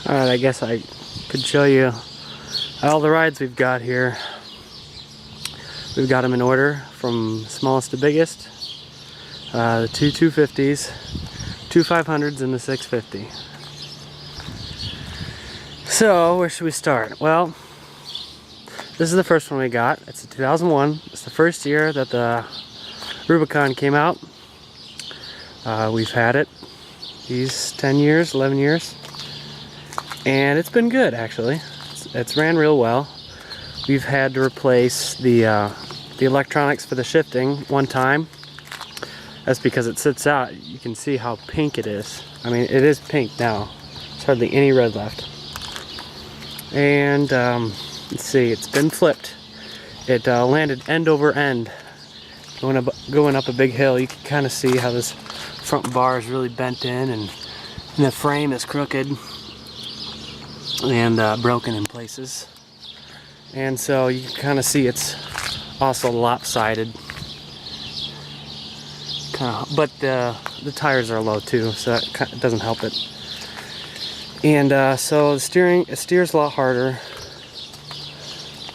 Alright, I guess I could show you all the rides we've got here. We've got them in order from smallest to biggest. The two 250s, two 500s, and the 650. So, where should we start? Well, this is the first one we got. It's a 2001. It's the first year that the Rubicon came out. We've had it these 10 years, 11 years. And it's been good, actually. It's ran real well. We've had to replace the electronics for the shifting one time. That's because it sits out. You can see how pink it is. I mean, it is pink now. There's hardly any red left. And let's see, it's been flipped. It landed end over end, going up a big hill. You can kind of see how this front bar is really bent in, and the frame is crooked and broken in places. And so you can kind of see it's also lopsided. But the tires are low too, so that doesn't help it. And so the it steers a lot harder,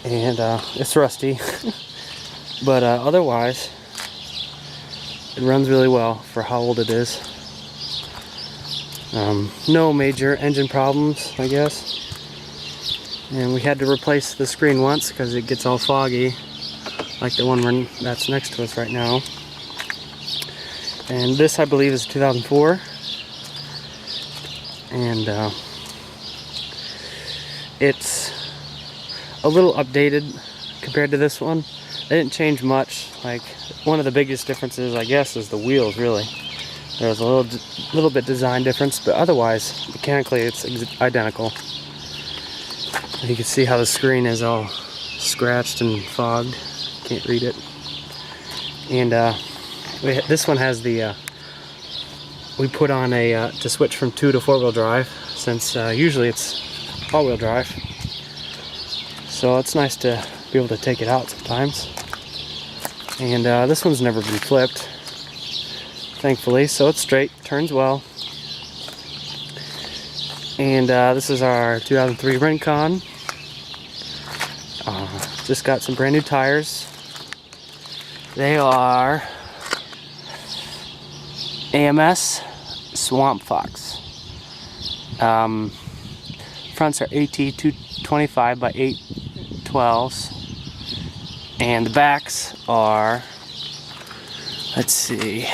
and it's rusty. But otherwise, it runs really well for how old it is. No major engine problems, I guess. And we had to replace the screen once because it gets all foggy, like the one that's next to us right now. And this, I believe, is 2004. And it's a little updated compared to this one. They didn't change much. Like, one of the biggest differences, I guess, is the wheels, really. There's a little bit design difference, but otherwise, mechanically, it's identical. You can see how the screen is all scratched and fogged. Can't read it. And this one has the we put on a to switch from 2 to 4-wheel drive, since usually it's all-wheel drive. So it's nice to be able to take it out sometimes. And this one's never been flipped, thankfully, so it's straight, turns well. And this is our 2003 Rincon. Just got some brand new tires. They are AMS Swamp Fox. Fronts are AT 225 by 812s, and the backs are, let's see,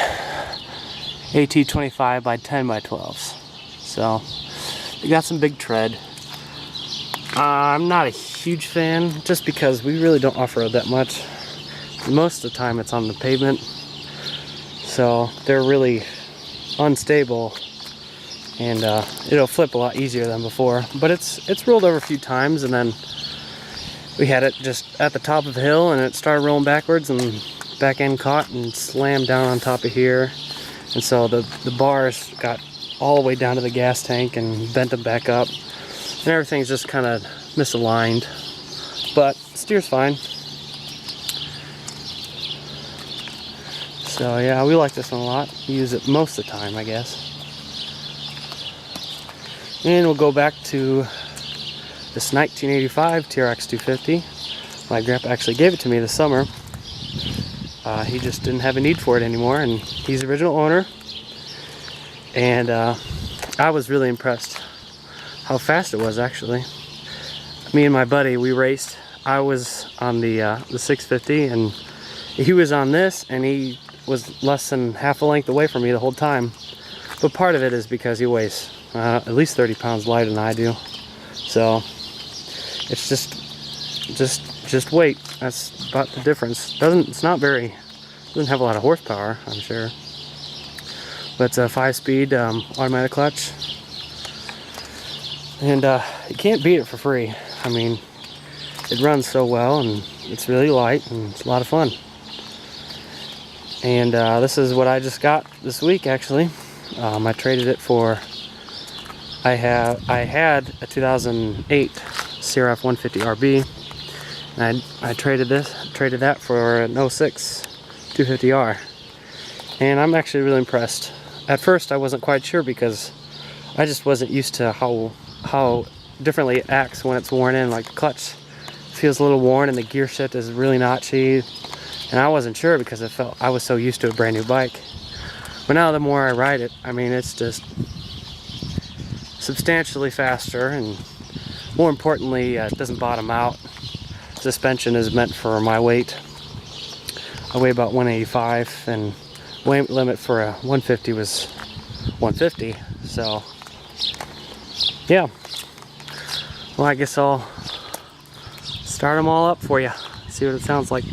AT 25 by 10 by 12s. So we got some big tread. I'm not a huge fan, just because we really don't off-road that much. Most of the time it's on the pavement, so they're really unstable, and it'll flip a lot easier than before. But it's rolled over a few times, and then we had it just at the top of the hill, and it started rolling backwards, and back end caught and slammed down on top of here. And so the bars got all the way down to the gas tank and bent them back up, and everything's just kind of misaligned. But steers fine. So yeah, we like this one a lot. We use it most of the time, I guess. And we'll go back to this 1985 TRX 250. My grandpa actually gave it to me this summer. He just didn't have a need for it anymore, and he's the original owner. And I was really impressed how fast it was, actually. Me and my buddy, we raced. I was on the 650, and he was on this, and he was less than half a length away from me the whole time. But part of it is because he weighs at least 30 pounds lighter than I do. So it's just weight. That's about the difference. Doesn't have a lot of horsepower, I'm sure. But it's a 5-speed automatic clutch. And you can't beat it for free. I mean, it runs so well, and it's really light, and it's a lot of fun. And this is what I just got this week, actually. I traded it for, I had a 2008 CRF 150RB, and I traded that for an 06 250R. And I'm actually really impressed. At first I wasn't quite sure, because I just wasn't used to how how differently it acts when it's worn in. Like the clutch feels a little worn and the gear shift is really notchy. And I wasn't sure because I was so used to a brand new bike. But now the more I ride it, I mean, it's just substantially faster, and more importantly, it doesn't bottom out. Suspension is meant for my weight. I weigh about 185, and weight limit for a 150 was 150. So yeah, well, I guess I'll start them all up for you, see what it sounds like.